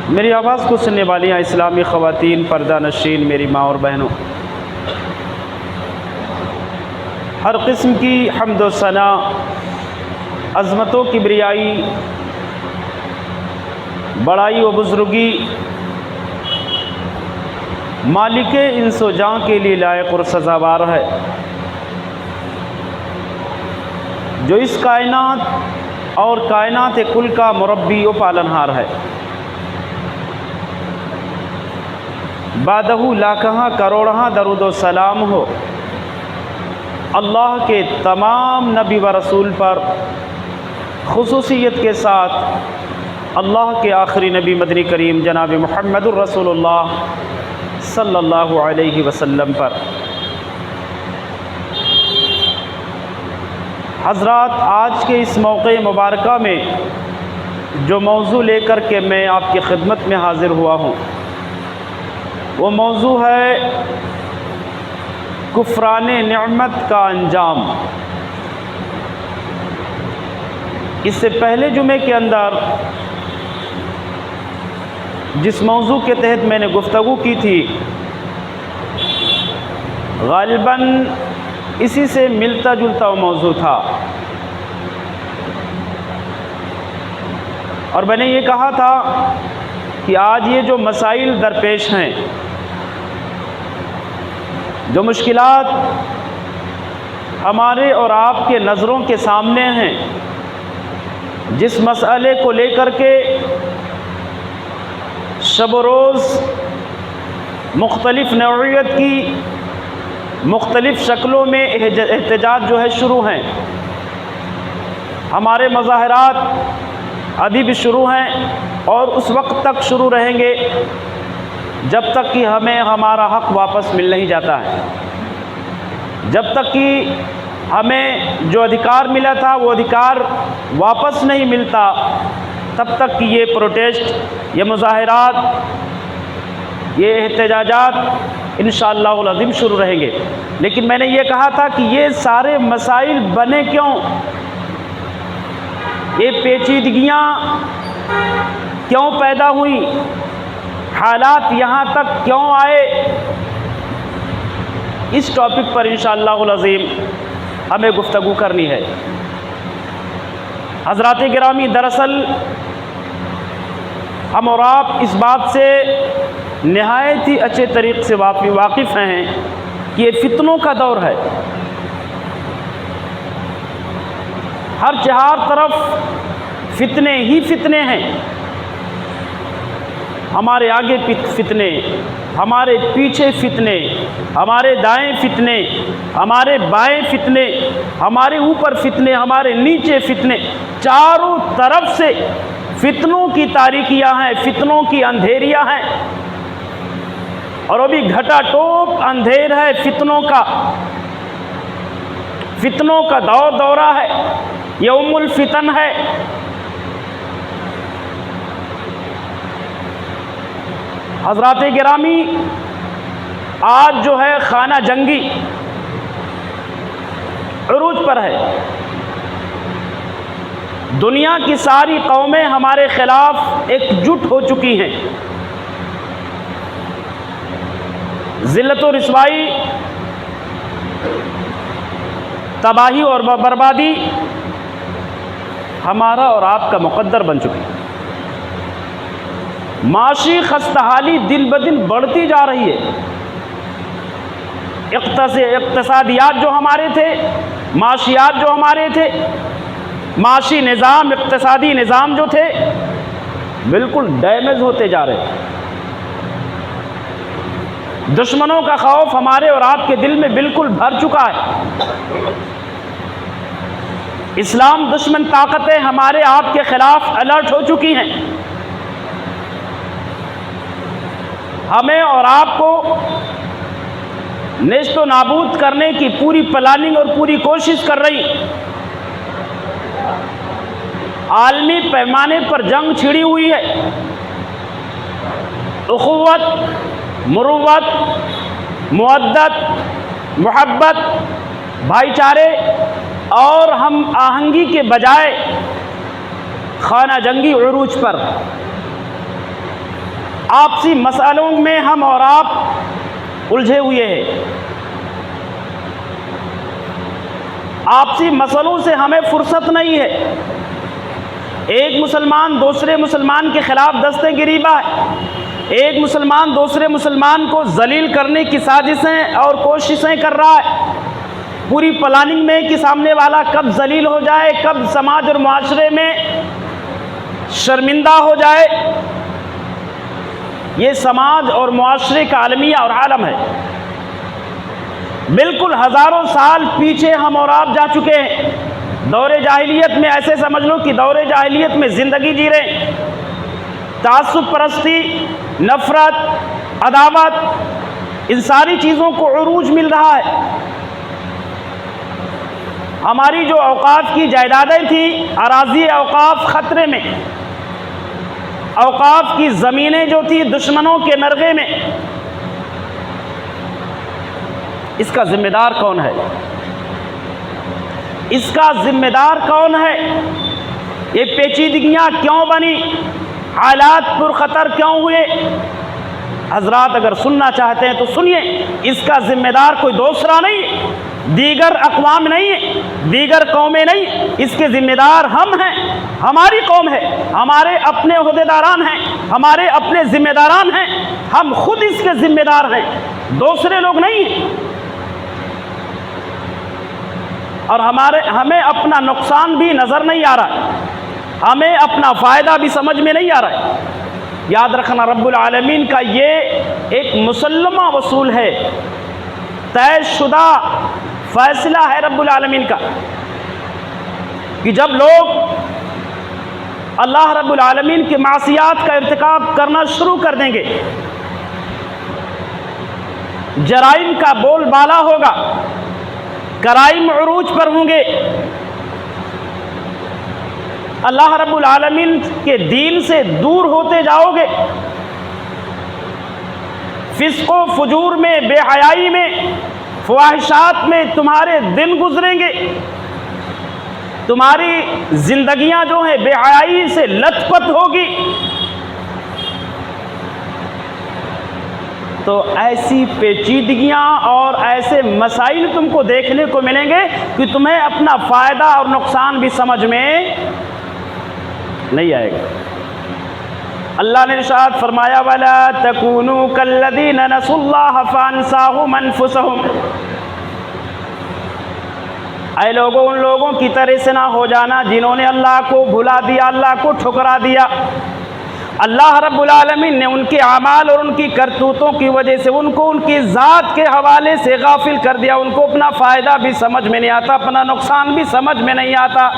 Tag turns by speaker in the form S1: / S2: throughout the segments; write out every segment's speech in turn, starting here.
S1: میری آواز کو سننے والی ہیں اسلامی خواتین، پردہ نشین، میری ماں اور بہنوں، ہر قسم کی حمد و ثنا، عظمت و کبریائی، بڑائی و بزرگی مالک انس و جاں کے لیے لائق اور سزاوار ہے، جو اس کائنات اور کائنات کل کا مربی و پالنہار ہے۔ بعدہ لاکھاں کروڑاں درود و سلام ہو اللہ کے تمام نبی و رسول پر، خصوصیت کے ساتھ اللہ کے آخری نبی مدنی کریم جناب محمد الرسول اللہ صلی اللہ علیہ وسلم پر۔ حضرات، آج کے اس موقع مبارکہ میں جو موضوع لے کر کے میں آپ کی خدمت میں حاضر ہوا ہوں، وہ موضوع ہے کفران نعمت کا انجام۔ اس سے پہلے جمعے کے اندر جس موضوع کے تحت میں نے گفتگو کی تھی، غالباً اسی سے ملتا جلتا موضوع تھا، اور میں نے یہ کہا تھا کہ آج یہ جو مسائل درپیش ہیں، جو مشکلات ہمارے اور آپ کے نظروں کے سامنے ہیں، جس مسئلے کو لے کر کے شب و روز مختلف نوعیت کی مختلف شکلوں میں احتجاج جو ہے شروع ہیں، ہمارے مظاہرات ابھی بھی شروع ہیں اور اس وقت تک شروع رہیں گے جب تک کہ ہمیں ہمارا حق واپس مل نہیں جاتا ہے، جب تک کہ ہمیں جو ادھیکار ملا تھا وہ ادھیکار واپس نہیں ملتا، تب تک کہ یہ پروٹیسٹ، یہ مظاہرات، یہ احتجاجات انشاءاللہ العظیم شروع رہیں گے۔ لیکن میں نے یہ کہا تھا کہ یہ سارے مسائل بنے کیوں، یہ پیچیدگیاں کیوں پیدا ہوئیں، حالات یہاں تک کیوں آئے، اس ٹاپک پر انشاءاللہ العظیم ہمیں گفتگو کرنی ہے۔ حضرات گرامی، دراصل ہم اور آپ اس بات سے نہایت ہی اچھے طریقے سے واقف ہیں کہ یہ فتنوں کا دور ہے، ہر چہار طرف فتنے ہی فتنے ہیں، ہمارے آگے فتنے، ہمارے پیچھے فتنے، ہمارے دائیں فتنے، ہمارے بائیں فتنے، ہمارے اوپر فتنے، ہمارے نیچے فتنے، چاروں طرف سے فتنوں کی تاریکیاں ہیں، فتنوں کی اندھیریاں ہیں، اور ابھی گھٹا ٹوپ اندھیر ہے فتنوں کا دورہ ہے، یوم الفتن ہے۔ حضرات گرامی، آج جو ہے خانہ جنگی عروج پر ہے، دنیا کی ساری قومیں ہمارے خلاف ایک جٹ ہو چکی ہیں، ذلت و رسوائی، تباہی اور بربادی ہمارا اور آپ کا مقدر بن چکی ہے، معاشی خستحالی دن بدن بڑھتی جا رہی ہے، اقتصادیات جو ہمارے تھے، معاشیات جو ہمارے تھے، معاشی نظام، اقتصادی نظام جو تھے، بالکل ڈیمیج ہوتے جا رہے ہیں۔ دشمنوں کا خوف ہمارے اور آپ کے دل میں بالکل بھر چکا ہے، اسلام دشمن طاقتیں ہمارے آپ کے خلاف الرٹ ہو چکی ہیں، ہمیں اور آپ کو نیست و نابود کرنے کی پوری پلاننگ اور پوری کوشش کر رہی، عالمی پیمانے پر جنگ چھڑی ہوئی ہے، اخوت، مروت، مودت، محبت، بھائی چارے اور ہم آہنگی کے بجائے خانہ جنگی عروج پر۔ آپسی مسئلوں میں ہم اور آپ الجھے ہوئے ہیں، آپسی مسئلوں سے ہمیں فرصت نہیں ہے۔ ایک مسلمان دوسرے مسلمان کے خلاف دستِ گریباں ہے، ایک مسلمان دوسرے مسلمان کو ذلیل کرنے کی سازشیں اور کوششیں کر رہا ہے، پوری پلاننگ میں کہ سامنے والا کب ذلیل ہو جائے، کب سماج اور معاشرے میں شرمندہ ہو جائے۔ یہ سماج اور معاشرے کا عالمیہ اور عالم ہے۔ بالکل ہزاروں سال پیچھے ہم اور آپ جا چکے ہیں، دور جاہلیت میں، ایسے سمجھ لو کہ دور جاہلیت میں زندگی جی رہے ہیں۔ تعصب پرستی، نفرت، عداوت، ان ساری چیزوں کو عروج مل رہا ہے۔ ہماری جو اوقاف کی جائیدادیں تھیں، اراضی اوقاف خطرے میں، اوقاف کی زمینیں جو تھی دشمنوں کے نرغے میں، اس کا ذمہ دار کون ہے؟ اس کا ذمہ دار کون ہے؟ یہ پیچیدگیاں کیوں بنی؟ حالات پرخطر کیوں ہوئے؟ حضرات اگر سننا چاہتے ہیں تو سنیے، اس کا ذمہ دار کوئی دوسرا نہیں، دیگر اقوام نہیں ہے، دیگر قومیں نہیں، اس کے ذمہ دار ہم ہیں، ہماری قوم ہے، ہمارے اپنے عہدیداران ہیں، ہمارے اپنے ذمہ داران ہیں، ہم خود اس کے ذمہ دار ہیں، دوسرے لوگ نہیں ہیں۔ اور ہمیں اپنا نقصان بھی نظر نہیں آ رہا ہے، ہمیں اپنا فائدہ بھی سمجھ میں نہیں آ رہا ہے۔ یاد رکھنا رب العالمین کا یہ ایک مسلمہ اصول ہے، طے شدہ فیصلہ ہے رب العالمین کا، کہ جب لوگ اللہ رب العالمین کے معصیات کا ارتکاب کرنا شروع کر دیں گے، جرائم کا بول بالا ہوگا، کرائم عروج پر ہوں گے، اللہ رب العالمین کے دین سے دور ہوتے جاؤ گے، فسق و فجور میں، بے حیائی میں، فواہشات میں تمہارے دن گزریں گے، تمہاری زندگیاں جو ہیں بے حیائی سے لت پت ہوگی، تو ایسی پیچیدگیاں اور ایسے مسائل تم کو دیکھنے کو ملیں گے کہ تمہیں اپنا فائدہ اور نقصان بھی سمجھ میں نہیں آئے گا۔ اللہ نے ارشاد فرمایا وَلَا تَكُونُوا كَالَّذِينَ نَسُوا اللَّهَ فَأَنسَاهُمْ أَنفُسَهُمْ، اے لوگوں ان لوگوں کی طرح سے نہ ہو جانا جنہوں نے اللہ کو بھلا دیا، اللہ کو ٹھکرا دیا۔ اللہ رب العالمین نے ان کے اعمال اور ان کی کرتوتوں کی وجہ سے ان کو ان کی ذات کے حوالے سے غافل کر دیا، ان کو اپنا فائدہ بھی سمجھ میں نہیں آتا، اپنا نقصان بھی سمجھ میں نہیں آتا۔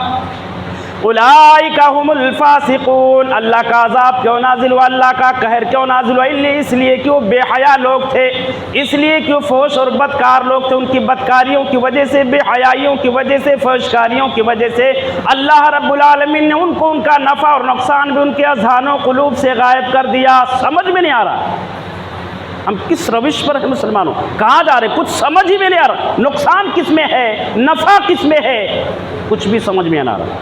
S1: اولئک هم الفاسقون، اللہ کا عذاب کیوں نازل ہوا، اللہ کا قہر کیوں نازل ہوا؟ اس لیے کہ وہ بے حیا لوگ تھے، اس لیے کہ وہ فحش اور بدکار لوگ تھے، ان کی بدکاریوں کی وجہ سے، بے حیائیوں کی وجہ سے، فحشکاریوں کی وجہ سے اللہ رب العالمین نے ان کو ان کا نفع اور نقصان بھی ان کے اذہان و قلوب سے غائب کر دیا۔ سمجھ میں نہیں آ رہا ہم کس روش پر ہیں مسلمانوں، کہاں جا رہے، کچھ سمجھ ہی میں نہیں آ رہا، نقصان کس میں ہے، نفع کس میں ہے، کچھ بھی سمجھ میں نہیں آ رہا۔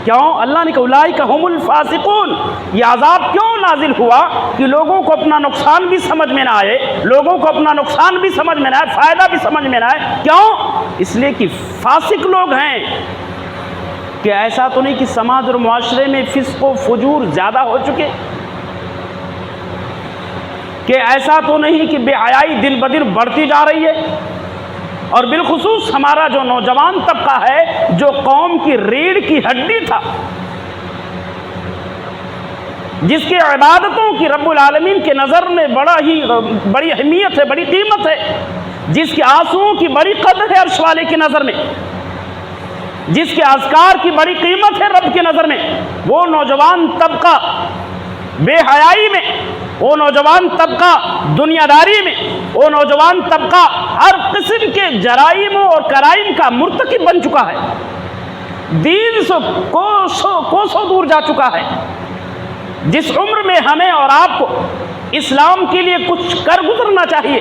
S1: کیوں؟ اللہ نے کہا اولئک هم الفاسقون، یہ عذاب کیوں نازل ہوا کہ لوگوں کو اپنا نقصان بھی سمجھ میں نہ آئے، لوگوں کو اپنا نقصان بھی سمجھ میں نہ آئے، فائدہ بھی سمجھ میں نہ آئے۔ کیوں؟ اس لیے کہ فاسق لوگ ہیں۔ کہ ایسا تو نہیں کہ سماج اور معاشرے میں فسق و فجور زیادہ ہو چکے، کہ ایسا تو نہیں کہ بے حیائی دن بدن بڑھتی جا رہی ہے، اور بالخصوص ہمارا جو نوجوان طبقہ ہے جو قوم کی ریڑھ کی ہڈی تھا، جس کی عبادتوں کی رب العالمین کے نظر میں بڑی اہمیت ہے، بڑی قیمت ہے، جس کے آنسوؤں کی بڑی قدر ہے عرش والے کی نظر میں، جس کے اذکار کی بڑی قیمت ہے رب کی نظر میں، وہ نوجوان طبقہ بے حیائی میں، وہ نوجوان طبقہ دنیا داری میں، وہ نوجوان طبقہ ہر قسم کے جرائم اور کرائم کا مرتکب بن چکا ہے، دین سے کوسوں دور جا چکا ہے۔ جس عمر میں ہمیں اور آپ کو اسلام کے لیے کچھ کر گزرنا چاہیے،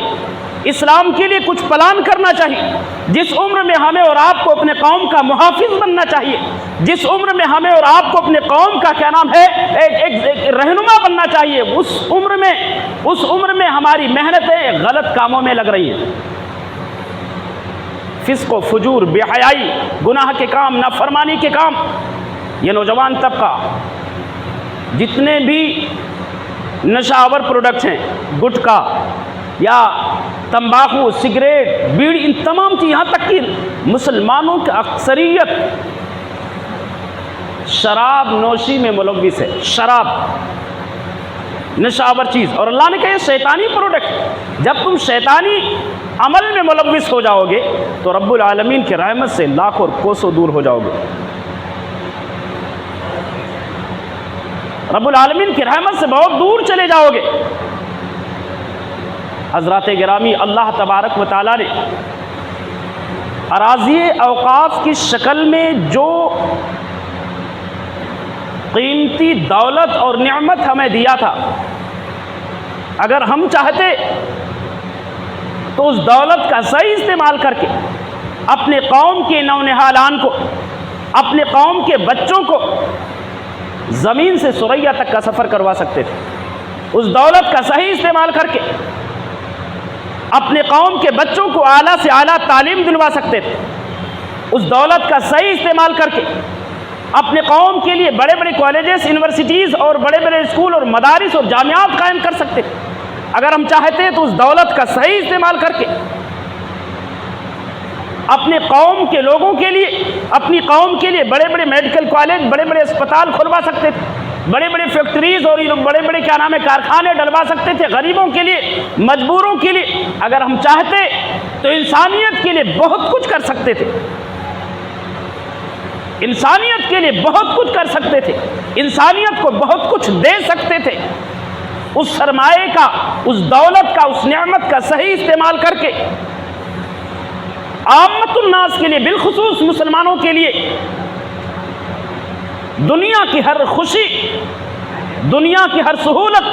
S1: اسلام کے لیے کچھ پلان کرنا چاہیے، جس عمر میں ہمیں اور آپ کو اپنے قوم کا محافظ بننا چاہیے، جس عمر میں ہمیں اور آپ کو اپنے قوم کا کیا نام ہے ایک رہنما بننا چاہیے، اس عمر میں ہماری محنتیں غلط کاموں میں لگ رہی ہیں، فسق و فجور، بے حیائی، گناہ کے کام، نافرمانی کے کام۔ یہ نوجوان طبقہ جتنے بھی نشہ آور پروڈکٹس ہیں، گٹکا یا تمباکو، سگریٹ، بیڑی، ان تمام چیز، یہاں تک کہ مسلمانوں کی اکثریت شراب نوشی میں ملوث ہے۔ شراب نشہ آور چیز، اور اللہ نے کہا یہ شیطانی پروڈکٹ، جب تم شیطانی عمل میں ملوث ہو جاؤ گے تو رب العالمین کی رحمت سے لاکھوں کوسوں دور ہو جاؤ گے، رب العالمین کی رحمت سے بہت دور چلے جاؤ گے۔ حضرات گرامی، اللہ تبارک و تعالیٰ نے اراضی اوقاف کی شکل میں جو قیمتی دولت اور نعمت ہمیں دیا تھا، اگر ہم چاہتے تو اس دولت کا صحیح استعمال کر کے اپنے قوم کے نونہالان کو، اپنے قوم کے بچوں کو زمین سے ثریا تک کا سفر کروا سکتے تھے۔ اس دولت کا صحیح استعمال کر کے اپنے قوم کے بچوں کو اعلیٰ سے اعلیٰ تعلیم دلوا سکتے تھے۔ اس دولت کا صحیح استعمال کر کے اپنے قوم کے لیے بڑے بڑے کالجز، یونیورسٹیز اور بڑے بڑے اسکول اور مدارس اور جامعات قائم کر سکتے تھے۔ اگر ہم چاہتے تو اس دولت کا صحیح استعمال کر کے اپنے قوم کے لوگوں کے لیے، اپنی قوم کے لیے بڑے بڑے میڈیکل کالج، بڑے بڑے اسپتال کھلوا سکتے تھے، بڑے بڑے فیکٹریز اور بڑے بڑے کارخانے ڈلوا سکتے تھے، غریبوں کے لیے، مجبوروں کے لیے۔ اگر ہم چاہتے تو انسانیت کے لیے بہت کچھ کر سکتے تھے، انسانیت کے لیے بہت کچھ کر سکتے تھے، انسانیت کو بہت کچھ دے سکتے تھے۔ اس سرمایے کا، اس دولت کا، اس نعمت کا صحیح استعمال کر کے عامت الناس کے لیے، بالخصوص مسلمانوں کے لیے دنیا کی ہر خوشی، دنیا کی ہر سہولت،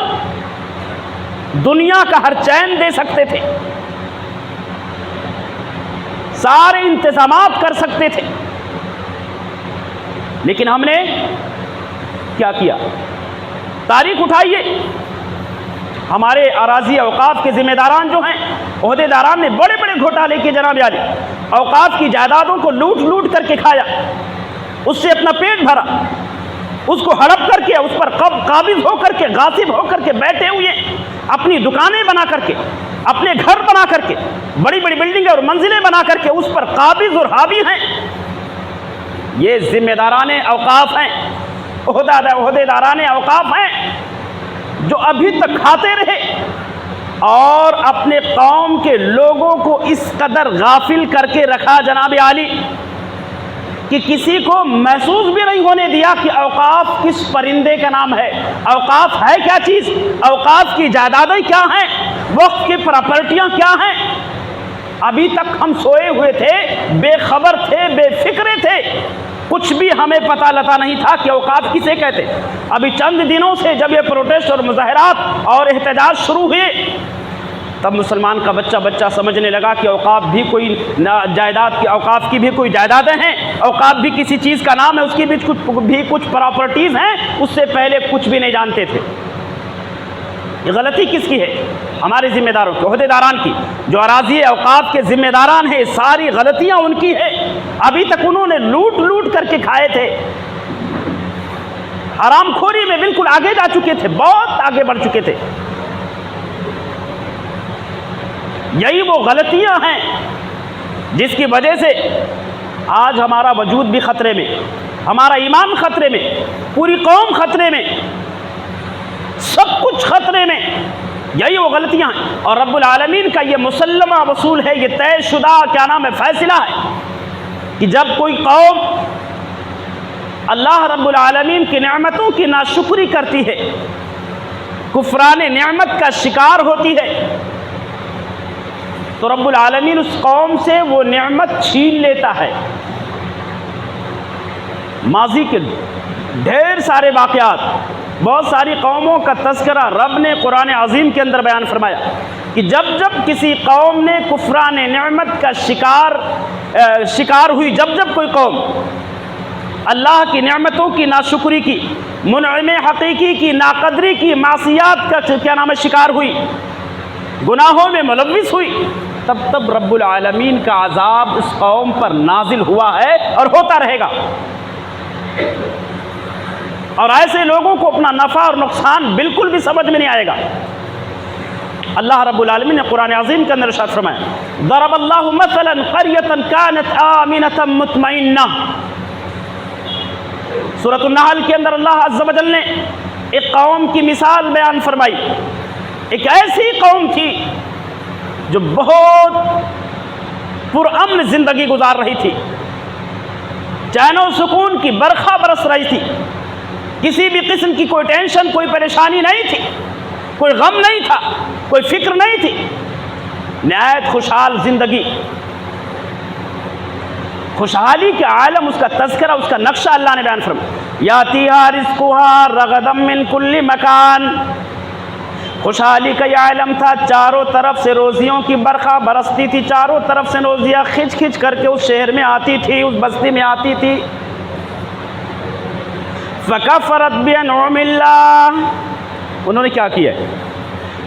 S1: دنیا کا ہر چین دے سکتے تھے، سارے انتظامات کر سکتے تھے۔ لیکن ہم نے کیا کیا؟ تاریخ اٹھائیے، ہمارے اراضی اوقاف کے ذمہ داران جو ہیں، عہدے داران نے بڑے بڑے گھوٹالے کے جناب عالی، اوقاف کی جائیدادوں کو لوٹ لوٹ کر کے کھایا، اس سے اپنا پیٹ بھرا، اس کو ہڑپ کر کے، اس پر قابض ہو کر کے، غاصب ہو کر کے بیٹھے ہوئے، اپنی دکانیں بنا کر کے، اپنے گھر بنا کر کے، بڑی بڑی بلڈنگیں اور منزلیں بنا کر کے اس پر قابض اور حاوی ہیں۔ یہ ذمہ داران اوقاف ہیں، عہدے داران اوقاف ہیں، جو ابھی تک کھاتے رہے اور اپنے قوم کے لوگوں کو اس قدر غافل کر کے رکھا جناب عالی کہ کسی کو محسوس بھی نہیں ہونے دیا کہ اوقاف کس پرندے کا نام ہے، اوقاف ہے کیا چیز، اوقاف کی جائیدادیں کیا ہیں، وقت کی پراپرٹیاں کیا ہیں۔ ابھی تک ہم سوئے ہوئے تھے، بے خبر تھے، بے فکرے تھے، کچھ بھی ہمیں پتہ لتا نہیں تھا کہ اوقاف کسے کہتے۔ ابھی چند دنوں سے جب یہ پروٹیسٹ اور مظاہرات اور احتجاج شروع ہوئے، تب مسلمان کا بچہ سمجھنے لگا کہ اوقاف بھی کوئی جائیداد کی، اوقاف کی بھی کوئی جائیدادیں ہیں، اوقاف بھی کسی چیز کا نام ہے، اس کی بھی کچھ پراپرٹیز ہیں۔ اس سے پہلے کچھ بھی نہیں جانتے تھے۔ یہ غلطی کس کی ہے؟ ہمارے ذمہ داروں کی، عہدے داران کی، جو اراضی اوقاف کے ذمہ داران ہیں، ساری غلطیاں ان کی ہے۔ ابھی تک انہوں نے لوٹ لوٹ کر کے کھائے تھے، حرام خوری میں بالکل آگے جا چکے تھے، بہت آگے بڑھ چکے تھے۔ یہی وہ غلطیاں ہیں جس کی وجہ سے آج ہمارا وجود بھی خطرے میں، ہمارا ایمان خطرے میں، پوری قوم خطرے میں، سب کچھ خطرے میں۔ یہی وہ غلطیاں ہیں، اور رب العالمین کا یہ مسلمہ اصول ہے، یہ طے شدہ فیصلہ ہے کہ جب کوئی قوم اللہ رب العالمین کی نعمتوں کی ناشکری کرتی ہے، کفران نعمت کا شکار ہوتی ہے، تو رب العالمین اس قوم سے وہ نعمت چھین لیتا ہے۔ ماضی کے ڈھیر سارے واقعات، بہت ساری قوموں کا تذکرہ رب نے قرآن عظیم کے اندر بیان فرمایا کہ جب جب کسی قوم نے کفران نعمت کا شکار ہوئی، جب جب کوئی قوم اللہ کی نعمتوں کی ناشکری کی، منعم حقیقی کی ناقدری کی، معصیات کا کیا نام ہے شکار ہوئی، گناہوں میں ملوث ہوئی، تب رب العالمین کا عذاب اس قوم پر نازل ہوا ہے اور ہوتا رہے گا۔ اور ایسے لوگوں کو اپنا نفع اور نقصان بالکل بھی سمجھ میں نہیں آئے گا۔ اللہ رب العالمین نے قرآن عظیم کے اندر ارشاد فرمایا، ضرب اللہ مثلا قریۃ کانت آمنۃ مطمئنہ، سورۃ النحل کے اندر اللہ عز و جل نے ایک قوم کی مثال بیان فرمائی۔ ایک ایسی قوم تھی جو بہت پرامن زندگی گزار رہی تھی، چین و سکون کی برکھا برس رہی تھی، کسی بھی قسم کی کوئی ٹینشن، کوئی پریشانی نہیں تھی، کوئی غم نہیں تھا، کوئی فکر نہیں تھی، نہایت خوشحال زندگی۔ خوشحالی کے عالم، اس کا تذکرہ، اس کا نقشہ اللہ نے بیان فرمایا، یاتیہا رزقہا رغدا من کل مکان۔ خوشحالی کا یہ عالم تھا، چاروں طرف سے روزیوں کی برکھا برستی تھی، چاروں طرف سے روزیاں کھچ کھچ کر کے اس شہر میں آتی تھی، اس بستی میں آتی تھی۔ فکفرت بانعم اللہ، انہوں نے کیا کیا؟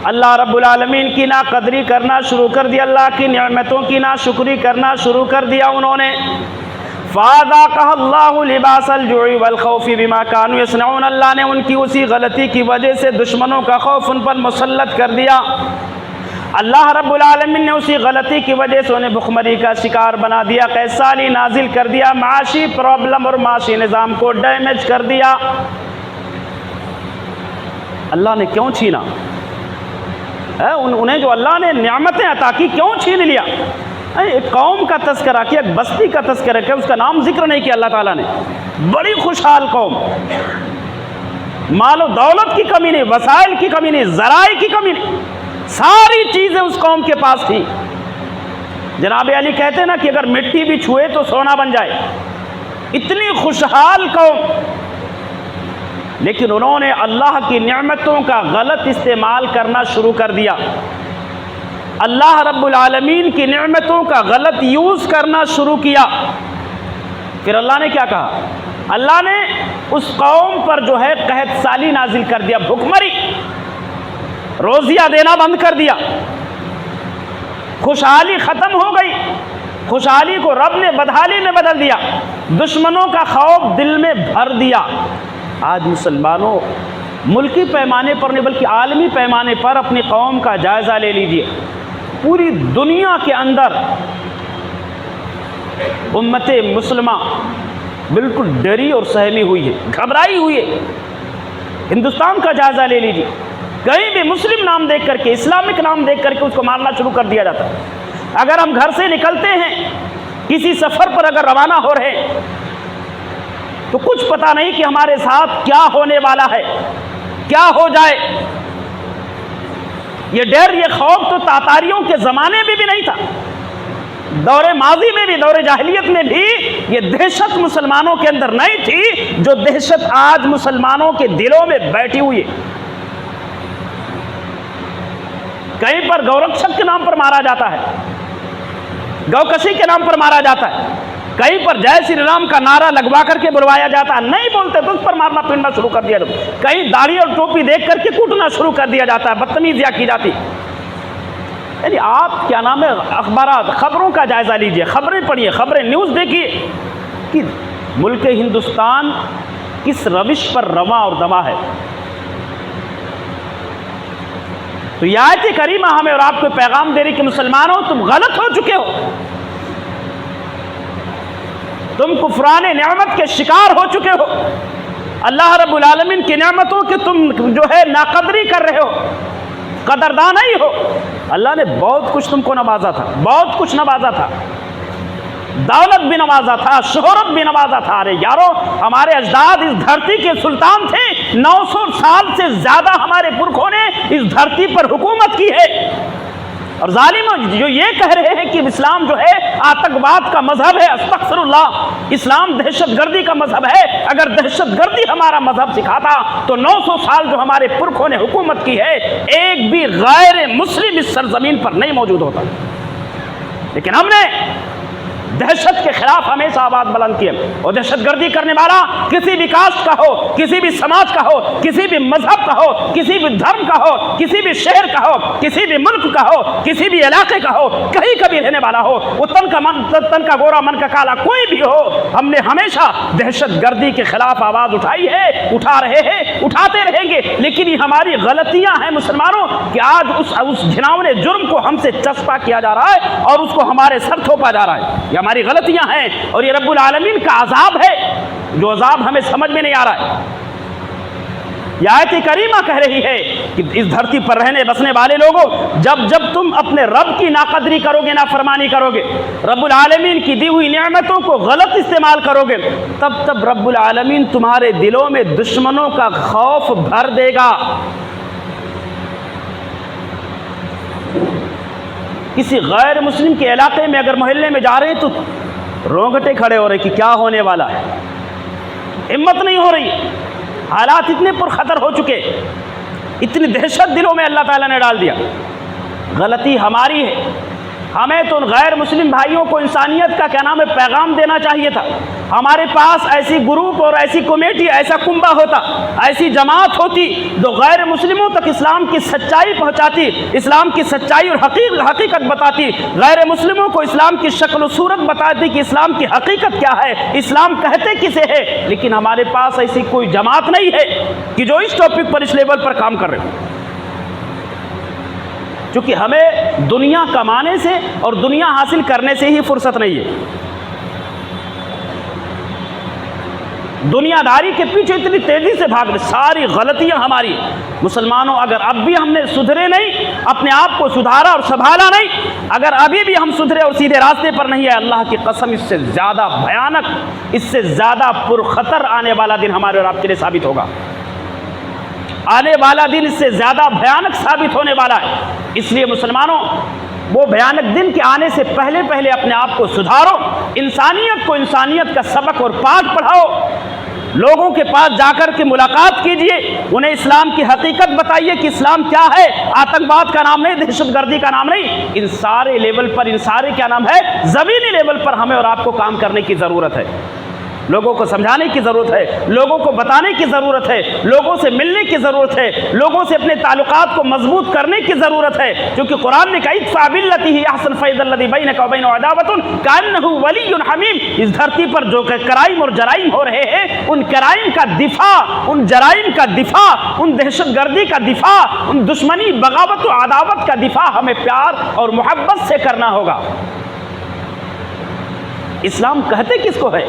S1: اللہ رب العالمین کی ناقدری کرنا شروع کر دیا، اللہ کی نعمتوں کی ناشکری کرنا شروع کر دیا انہوں نے۔ فَأَذَاقَهَا اللَّهُ لِبَاسَ الْجُوعِ وَالْخَوْفِ بِمَا كَانُوا يَصْنَعُونَ، اللہ نے ان کی اسی غلطی کی وجہ سے دشمنوں کا خوف ان پر مسلط کر دیا۔ اللہ رب العالمین نے اسی غلطی کی وجہ سے انہیں بھوکمری کا شکار بنا دیا، قحط سالی نازل کر دیا، معاشی پرابلم اور معاشی نظام کو ڈیمیج کر دیا۔ اللہ نے کیوں چھینا؟ انہیں جو اللہ نے نعمتیں عطا کی کیوں چھین لیا؟ ایک قوم کا تذکرہ کیا، ایک بستی کا تذکرہ کیا، اس کا نام ذکر نہیں کیا اللہ تعالیٰ نے۔ بڑی خوشحال قوم، مال و دولت کی کمی نہیں، وسائل کی کمی نہیں، ذرائع کی کمی نہیں، ساری چیزیں اس قوم کے پاس تھیں۔ جناب علی کہتے ہیں نا کہ اگر مٹی بھی چھوئے تو سونا بن جائے، اتنی خوشحال قوم۔ لیکن انہوں نے اللہ کی نعمتوں کا غلط استعمال کرنا شروع کر دیا، اللہ رب العالمین کی نعمتوں کا غلط یوز کرنا شروع کیا۔ پھر اللہ نے کیا کہا؟ اللہ نے اس قوم پر جو ہے قحط سالی نازل کر دیا، بھوکمری، روزیاں دینا بند کر دیا، خوشحالی ختم ہو گئی، خوشحالی کو رب نے بدحالی میں بدل دیا، دشمنوں کا خوف دل میں بھر دیا۔ آج مسلمانوں ملکی پیمانے پر نہیں بلکہ عالمی پیمانے پر اپنی قوم کا جائزہ لے لیجئے، پوری دنیا کے اندر امت مسلمہ بالکل ڈری اور سہمی ہوئی ہے، گھبرائی ہوئی ہے۔ ہندوستان کا جائزہ لے لیجئے، کہیں بھی مسلم نام دیکھ کر کے، اسلامک نام دیکھ کر کے اس کو مارنا شروع کر دیا جاتا ہے۔ اگر ہم گھر سے نکلتے ہیں، کسی سفر پر اگر روانہ ہو رہے ہیں، تو کچھ پتہ نہیں کہ ہمارے ساتھ کیا ہونے والا ہے، کیا ہو جائے۔ یہ ڈر، یہ خوف تو تاتاریوں کے زمانے میں بھی نہیں تھا، دور ماضی میں بھی، دور جاہلیت میں بھی یہ دہشت مسلمانوں کے اندر نہیں تھی جو دہشت آج مسلمانوں کے دلوں میں بیٹھی ہوئی ہے۔ کہیں پر گورکشک کے نام پر مارا جاتا ہے، گوکشی کے نام پر مارا جاتا ہے، کہیں پر جے شری رام کا نعرہ لگوا کر کے بلوایا جاتا ہے، نہیں بولتے تو اس پر مارنا پیٹنا شروع کر دیا جاتا ہے، کہیں داڑھی اور ٹوپی دیکھ کر کے کوٹنا شروع کر دیا جاتا ہے، بدتمیزیاں کی جاتی۔ یعنی آپ کیا نام ہے اخبارات، خبروں کا جائزہ لیجئے، خبریں پڑھیے، خبریں نیوز دیکھیے کہ ملک ہندوستان کس روش پر رواں اور دواں ہے۔ تو یہ آیت کریمہ ہمیں اور آپ کو پیغام دے رہی کہ مسلمانوں تم غلط ہو چکے ہو، تم کفران نعمت کے شکار ہو چکے ہو، اللہ رب العالمین کی نعمتوں کی تم جو ہے ناقدری کر رہے ہو، قدردان نہیں ہو۔ اللہ نے بہت کچھ تم کو نوازا تھا، بہت کچھ نوازا تھا، دولت بھی نوازا تھا، شہرت بھی نوازا تھا۔ ارے یارو، ہمارے اجداد اس دھرتی کے سلطان تھے، 900 سال سے زیادہ ہمارے پرکھوں نے اس دھرتی پر حکومت کی ہے۔ اور ظالم جو یہ کہہ رہے ہیں کہ اسلام جو ہے آتنکواد کا مذہب ہے، استغفر اللہ، اسلام دہشت گردی کا مذہب ہے۔ اگر دہشت گردی ہمارا مذہب سکھاتا تو 900 سال جو ہمارے پرکھوں نے حکومت کی ہے، ایک بھی غیر مسلم اس سرزمین پر نہیں موجود ہوتا۔ لیکن ہم نے دہشت کے خلاف ہمیشہ آواز بلند کی ہے، اور دہشت گردی کرنے والا کسی بھی کاسٹ کا ہو، کسی بھی سماج کا ہو، کسی بھی مذہب کا ہو، کسی بھی دھرم کا ہو، کسی بھی شہر کا ہو، کسی بھی ملک کا ہو، کسی بھی علاقے کا ہو، کہیں کا بھی رہنے والا ہو، وہ تن کا گورا من کا کالا کوئی بھی ہو، ہم نے ہمیشہ دہشت گردی کے خلاف آواز اٹھائی ہے، اٹھا رہے ہیں، اٹھاتے رہیں گے۔ لیکن یہ ہماری غلطیاں ہیں مسلمانوں کہ آج اس گھناؤنے جرم کو ہم سے چسپاں کیا جا رہا ہے اور اس کو ہمارے سر تھوپا جا رہا ہے۔ یہ ہماری غلطیاں ہیں اور یہ رب العالمین کا عذاب ہے، جو عذاب ہمیں سمجھ میں نہیں آ رہا ہے۔ یہ آیت کریمہ کہہ رہی ہے کہ اس دھرتی پر رہنے بسنے والے لوگوں، جب تم اپنے رب کی ناقدری کرو گے، نافرمانی کرو گے، رب العالمین کی دی ہوئی نعمتوں کو غلط استعمال کرو گے، تب رب العالمین تمہارے دلوں میں دشمنوں کا خوف بھر دے گا۔ کسی غیر مسلم کے علاقے میں اگر محلے میں جا رہے ہیں تو رونگٹے کھڑے ہو رہے کہ کیا ہونے والا ہے، ہمت نہیں ہو رہی، حالات اتنے پر خطر ہو چکے، اتنی دہشت دلوں میں اللہ تعالیٰ نے ڈال دیا۔ غلطی ہماری ہے، ہمیں تو ان غیر مسلم بھائیوں کو انسانیت کا کیا نام ہے پیغام دینا چاہیے تھا۔ ہمارے پاس ایسی گروپ اور ایسی کمیٹی، ایسا کنبہ ہوتا، ایسی جماعت ہوتی جو غیر مسلموں تک اسلام کی سچائی پہنچاتی، اسلام کی سچائی اور حقیقت بتاتی، غیر مسلموں کو اسلام کی شکل و صورت بتاتی کہ اسلام کی حقیقت کیا ہے، اسلام کہتے کسے ہے۔ لیکن ہمارے پاس ایسی کوئی جماعت نہیں ہے کہ جو اس ٹاپک پر، اس لیول پر کام کر رہے ہو، کیونکہ ہمیں دنیا کمانے سے اور دنیا حاصل کرنے سے ہی فرصت نہیں ہے۔ دنیا داری کے پیچھے اتنی تیزی سے بھاگ رہے، ساری غلطیاں ہماری ہیں۔ مسلمانوں، اگر اب بھی ہم نے سدھرے نہیں، اپنے آپ کو سدھارا اور سنبھالا نہیں، اگر ابھی بھی ہم سدھرے اور سیدھے راستے پر نہیں ہے، اللہ کی قسم اس سے زیادہ بھیانک، اس سے زیادہ پرخطر آنے والا دن ہمارے اور آپ کے لیے ثابت ہوگا۔ آنے والا دن اس سے زیادہ بھیانک ثابت ہونے والا ہے۔ اس لیے مسلمانوں، وہ بھیانک دن کے آنے سے پہلے اپنے آپ کو سدھارو، انسانیت کو انسانیت کا سبق اور پاٹ پڑھاؤ، لوگوں کے پاس جا کر کے ملاقات کیجئے، انہیں اسلام کی حقیقت بتائیے کہ اسلام کیا ہے، آتنکواد کا نام نہیں، دہشت گردی کا نام نہیں، ان سارے لیول پر، ان سارے کیا نام ہے زمینی لیول پر ہمیں اور آپ کو کام کرنے کی ضرورت ہے۔ لوگوں کو سمجھانے کی ضرورت ہے، لوگوں کو بتانے کی ضرورت ہے، لوگوں سے ملنے کی ضرورت ہے، لوگوں سے اپنے تعلقات کو مضبوط کرنے کی ضرورت ہے، کیونکہ قرآن نے کہا ادفع بالتی ہی احسن فاذا الذی بینک وبینہ عداوۃ کانہ ولی حمیم۔ اس دھرتی پر جو کرائم اور جرائم ہو رہے ہیں، ان کرائم کا دفاع، ان جرائم کا دفاع، ان دہشت گردی کا دفاع، ان دشمنی، بغاوت و عداوت کا دفاع ہمیں پیار اور محبت سے کرنا ہوگا۔ اسلام کہتے کس کو ہے؟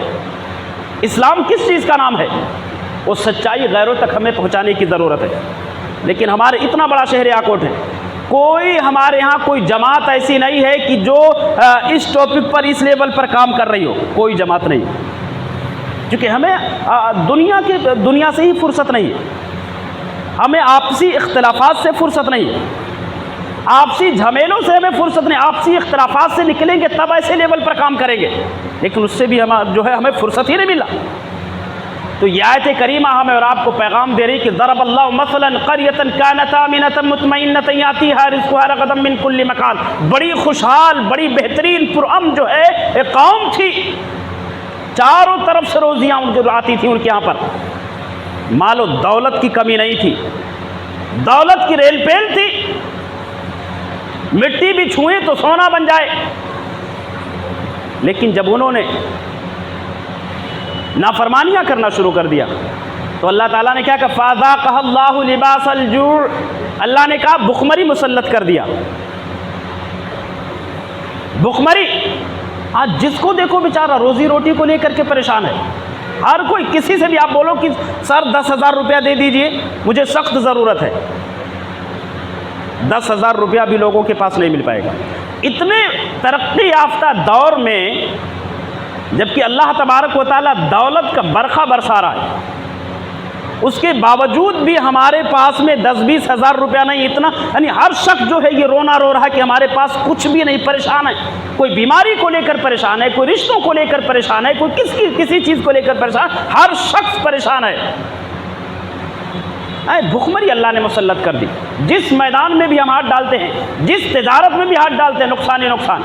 S1: اسلام کس چیز کا نام ہے؟ وہ سچائی غیروں تک ہمیں پہنچانے کی ضرورت ہے۔ لیکن ہمارے اتنا بڑا شہر یاکوٹ ہے، کوئی ہمارے ہاں کوئی جماعت ایسی نہیں ہے کہ جو اس ٹاپک پر، اس لیول پر کام کر رہی ہو، کوئی جماعت نہیں، کیونکہ ہمیں دنیا سے ہی فرصت نہیں ہے، ہمیں آپسی اختلافات سے فرصت نہیں ہے، آپسی جھمیلوں سے ہمیں فرصت نہیں، آپسی اختلافات سے نکلیں گے تب ایسے لیول پر کام کریں گے، لیکن اس سے بھی ہمیں فرصت ہی نہیں ملا۔ تو یہ آیت کریمہ ہمیں اور آپ کو پیغام دے رہی کہ ضرب اللہ مثلا قریۃ کانت آمنۃ مطمئنۃ یاتیہا رزقها رغدا من کل مکان، بڑی خوشحال، بڑی بہترین پرامن جو ہے ایک قوم تھی، چاروں طرف سے روزیاں ان کو آتی تھیں، ان کے یہاں پر مال و دولت کی کمی نہیں تھی، دولت کی ریل پیل تھی، مٹی بھی چھوئیں تو سونا بن جائے۔ لیکن جب انہوں نے نافرمانیاں کرنا شروع کر دیا تو اللہ تعالیٰ نے کیا کہا، فَأَذَاقَهَا اللَّهُ لِبَاسَ الْجُوعِ، اللہ نے کہا بھوکمری مسلط کر دیا۔ بھوکمری، آج جس کو دیکھو بیچارہ روزی روٹی کو لے کر کے پریشان ہے، ہر کوئی، کسی سے بھی آپ بولو کہ سر 10,000 روپیہ دے دیجئے، مجھے سخت ضرورت ہے، 10,000 روپیہ بھی لوگوں کے پاس نہیں مل پائے گا۔ اتنے ترقی یافتہ دور میں جبکہ اللہ تبارک و تعالیٰ دولت کا برقع برسا رہا ہے، اس کے باوجود بھی ہمارے پاس میں 10-20 ہزار روپیہ نہیں، اتنا، یعنی ہر شخص جو ہے یہ رونا رو رہا ہے کہ ہمارے پاس کچھ بھی نہیں، پریشان ہے، کوئی بیماری کو لے کر پریشان ہے، کوئی رشتوں کو لے کر پریشان ہے، کوئی کسی چیز کو لے کر پریشان، ہر شخص پریشان ہے۔ بھوکمری اللہ نے مسلط کر دی، جس میدان میں بھی ہم ہاتھ ڈالتے ہیں، جس تجارت میں بھی ہاتھ ڈالتے ہیں، نقصان ہی نقصان،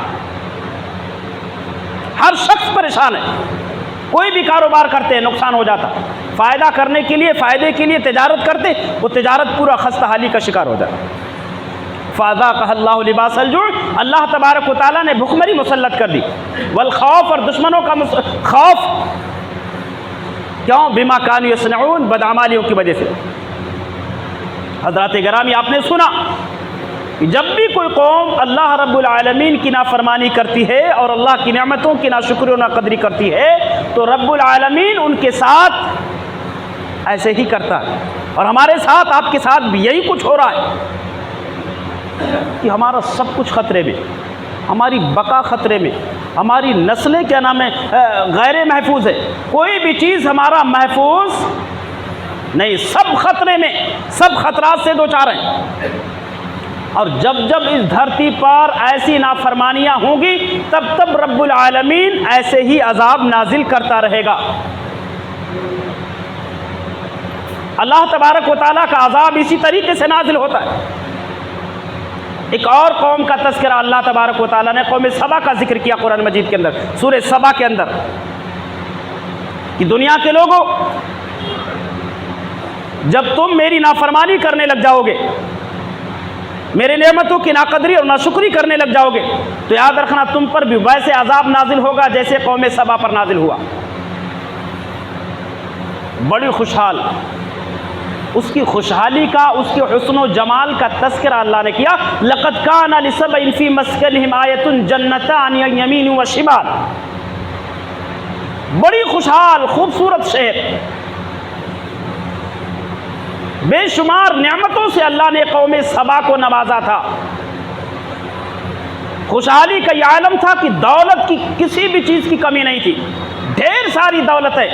S1: ہر شخص پریشان ہے. کوئی بھی کاروبار کرتے ہیں نقصان ہو جاتا, فائدہ کرنے کے لیے, فائدے کے لیے تجارت کرتے, وہ تجارت پورا خستہ حالی کا شکار ہو جاتا. فَأَذَاقَهَا اللَّهُ لِبَاسَ الْجُوعِ, اللہ تبارک و تعالیٰ نے بھوکمری مسلط کر دی. والخوف, اور دشمنوں کا خوف, کیوں؟ بما كانوا يصنعون, بدعمالیوں کی وجہ سے. حضرات گرامی, آپ نے سنا کہ جب بھی کوئی قوم اللہ رب العالمین کی نافرمانی کرتی ہے اور اللہ کی نعمتوں کی ناشکری و ناقدری کرتی ہے تو رب العالمین ان کے ساتھ ایسے ہی کرتا ہے. اور ہمارے ساتھ, آپ کے ساتھ بھی یہی کچھ ہو رہا ہے کہ ہمارا سب کچھ خطرے میں, ہماری بقا خطرے میں, ہماری نسلیں کیا نام ہے غیر محفوظ ہے. کوئی بھی چیز ہمارا محفوظ نہیں, سب خطرے میں, سب خطرات سے دوچار ہیں. اور جب جب اس دھرتی پر ایسی نافرمانیاں ہوں گی تب تب رب العالمین ایسے ہی عذاب نازل کرتا رہے گا. اللہ تبارک و تعالیٰ کا عذاب اسی طریقے سے نازل ہوتا ہے. ایک اور قوم کا تذکرہ اللہ تبارک و تعالیٰ نے قوم سبا کا ذکر کیا قرآن مجید کے اندر, سورہ سبا کے اندر, کہ دنیا کے لوگوں جب تم میری نافرمانی کرنے لگ جاؤ گے, میرے نعمتوں کی ناقدری اور ناشکری کرنے لگ جاؤ گے تو یاد رکھنا تم پر بھی ویسے عذاب نازل ہوگا جیسے قوم سبا پر نازل ہوا. بڑی خوشحال, اس کی خوشحالی کا, اس کے حسن و جمال کا تذکرہ اللہ نے کیا. لَقَدْ كَانَ لِسَبَإٍ فِي مَسْكَنِهِمْ آيَةٌ جَنَّتَانِ عَنْ يَمِينٍ وَشِمَالٍ. بڑی خوشحال خوبصورت شہر, بے شمار نعمتوں سے اللہ نے قوم سبا کو نوازا تھا. خوشحالی کا یہ عالم تھا کہ دولت کی کسی بھی چیز کی کمی نہیں تھی, ڈھیر ساری دولت ہے,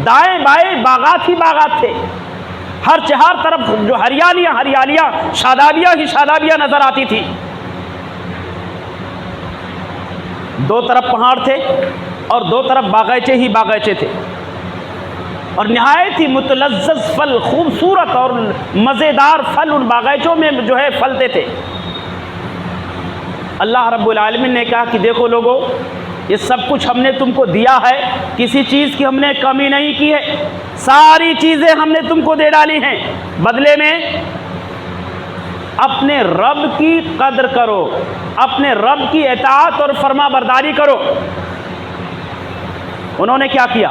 S1: دائیں بائیں باغات ہی باغات تھے, ہر چہار طرف جو ہریالیاں ہریالیاں, شادابیاں ہی شادابیاں نظر آتی تھی. دو طرف پہاڑ تھے اور دو طرف باغیچے ہی باغیچے تھے, اور نہایت ہی متلذذ پھل, خوبصورت اور مزیدار پھل ان باغیچوں میں جو ہے پھلتے تھے. اللہ رب العالمین نے کہا کہ دیکھو لوگوں, یہ سب کچھ ہم نے تم کو دیا ہے, کسی چیز کی ہم نے کمی نہیں کی ہے, ساری چیزیں ہم نے تم کو دے ڈالی ہیں, بدلے میں اپنے رب کی قدر کرو, اپنے رب کی اطاعت اور فرما برداری کرو. انہوں نے کیا کیا؟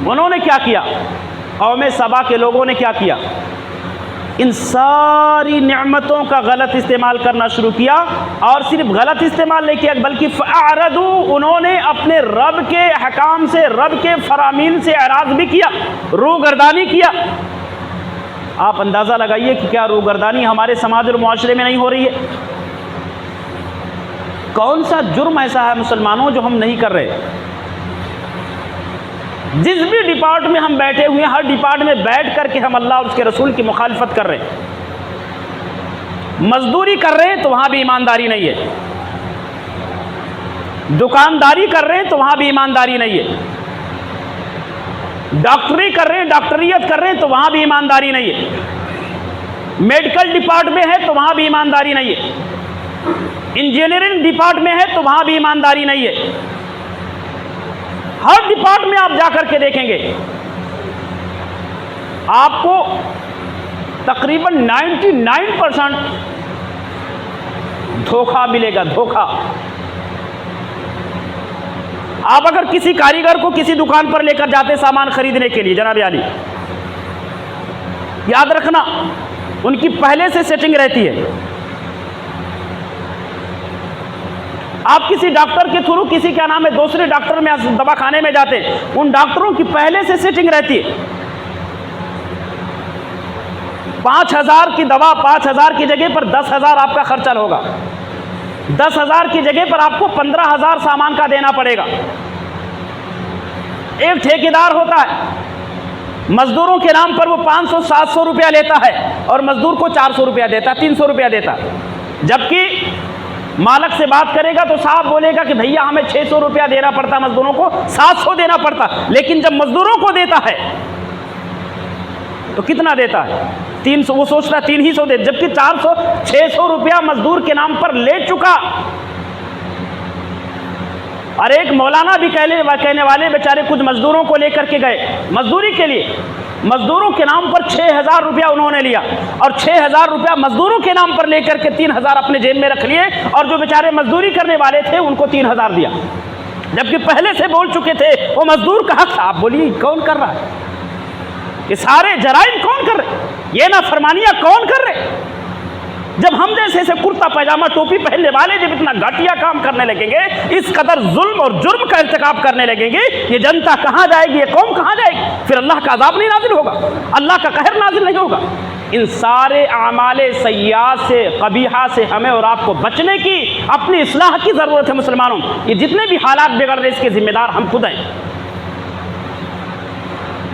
S1: انہوں نے کیا کیا؟ قوم سبا کے لوگوں نے کیا کیا؟ ان ساری نعمتوں کا غلط استعمال کرنا شروع کیا, اور صرف غلط استعمال نہیں کیا بلکہ فَأَعْرَضُوا, انہوں نے اپنے رب کے احکام سے, رب کے فرامین سے اعراض بھی کیا, روگردانی کیا. آپ اندازہ لگائیے کہ کیا روگردانی ہمارے سماج اور معاشرے میں نہیں ہو رہی ہے؟ کون سا جرم ایسا ہے مسلمانوں جو ہم نہیں کر رہے؟ جس بھی ڈپارٹ میں ہم بیٹھے ہوئے ہیں, ہر ڈپارٹ میں بیٹھ کر کے ہم اللہ اور اس کے رسول کی مخالفت کر رہے ہیں. مزدوری کر رہے ہیں تو وہاں بھی ایمانداری نہیں ہے, دکانداری کر رہے ہیں تو وہاں بھی ایمانداری نہیں ہے, ڈاکٹری کر رہے ہیں, ڈاکٹریت کر رہے ہیں تو وہاں بھی ایمانداری نہیں ہے, میڈیکل ڈپارٹ میں ہے تو وہاں بھی ایمانداری نہیں ہے, انجینئرنگ ڈپارٹ میں ہے تو وہاں بھی ایمانداری نہیں ہے. ہر ڈپارٹ میں آپ جا کر کے دیکھیں گے آپ کو تقریباً 99% دھوکہ ملے گا, دھوکہ. آپ اگر کسی کاریگر کو کسی دکان پر لے کر جاتے سامان خریدنے کے لیے, جناب عالی یاد رکھنا ان کی پہلے سے سیٹنگ رہتی ہے. آپ کسی ڈاکٹر کے تھرو کسی کیا نام ہے دوسرے ڈاکٹر میں دوا خانے میں جاتے, ان ڈاکٹروں کی پہلے سے سیٹنگ رہتی ہے. 5,000 کی دوا 5,000 کی جگہ پر 10,000 آپ کا خرچہ ہوگا, 10,000 کی جگہ پر آپ کو 15,000 سامان کا دینا پڑے گا. ایک ٹھیکیدار ہوتا ہے, مزدوروں کے نام پر وہ 500-700 روپیہ لیتا ہے اور مزدور کو 400 روپیہ دیتا, 300 روپیہ دیتا. جبکہ مالک سے بات کرے گا تو صاحب بولے گا کہ بھیا ہمیں 600 روپیہ دینا پڑتا, مزدوروں کو 700 دینا پڑتا. لیکن جب مزدوروں کو دیتا ہے تو کتنا دیتا ہے؟ 300. وہ سوچتا ہے 300 دے, جبکہ 400-600 روپیہ مزدور کے نام پر لے چکا. اور ایک مولانا بھی کہنے والے بیچارے کچھ مزدوروں کو لے کر کے گئے مزدوری کے لیے، مزدوروں کے نام پر 6,000 روپیہ انہوں نے لیا، اور 6,000 روپیہ مزدوروں کے نام پر لے کر کے 3,000 اپنے جیب میں رکھ لیے، اور جو بیچارے مزدوری کرنے والے تھے ان کو 3,000 دیا، جبکہ پہلے سے بول چکے تھے وہ مزدور کا حق تھا۔ آپ بولیے کون کر رہا ہے؟ یہ سارے جرائم کون کر رہے؟ یہ نافرمانیاں کون کر رہے؟ جب ہم جیسے سے کرتا پائجامہ ٹوپی پہننے والے جب اتنا گھٹیا کام کرنے لگیں گے، اس قدر ظلم اور جرم کا ارتکاب کرنے لگیں گے، یہ جنتا کہاں جائے گی؟ یہ قوم کہاں جائے گی؟ پھر اللہ کا عذاب نہیں نازل ہوگا، اللہ کا قہر نازل نہیں ہوگا۔ ان سارے اعمال سیئات سے، قبیحہ سے ہمیں اور آپ کو بچنے کی، اپنی اصلاح کی ضرورت ہے مسلمانوں۔ یہ جتنے بھی حالات بگڑ رہے اس کے ذمہ دار ہم خود ہیں۔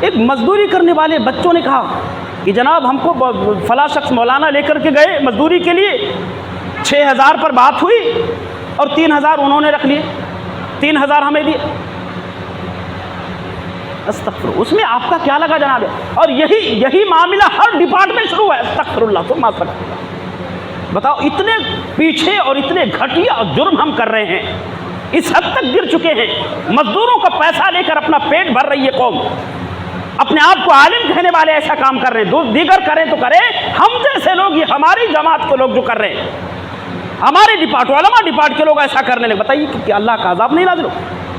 S1: ایک مزدوری کرنے والے بچوں نے کہا کہ جناب ہم کو فلاں شخص مولانا لے کر کے گئے مزدوری کے لیے، 6,000 پر بات ہوئی اور 3,000 انہوں نے رکھ لیے، 3,000 ہمیں دیے۔ استغفر، اس میں آپ کا کیا لگا جناب؟ اور یہی معاملہ ہر ڈپارٹمنٹ شروع ہے۔ استغفر اللہ ثم استغفر اللہ۔ بتاؤ اتنے پیچھے اور اتنے گھٹیا جرم ہم کر رہے ہیں، اس حد تک گر چکے ہیں۔ مزدوروں کا پیسہ لے کر اپنا پیٹ بھر رہی ہے قوم، اپنے آپ کو عالم کہنے والے ایسا کام کر رہے ہیں، دیگر کریں تو کریں، ہم جیسے لوگ، یہ ہماری جماعت کے لوگ جو کر رہے ہیں، ہمارے علماء ڈپارٹ کے لوگ ایسا کرنے لگے، بتائیے کہ اللہ کا عذاب نہیں نازل ہو؟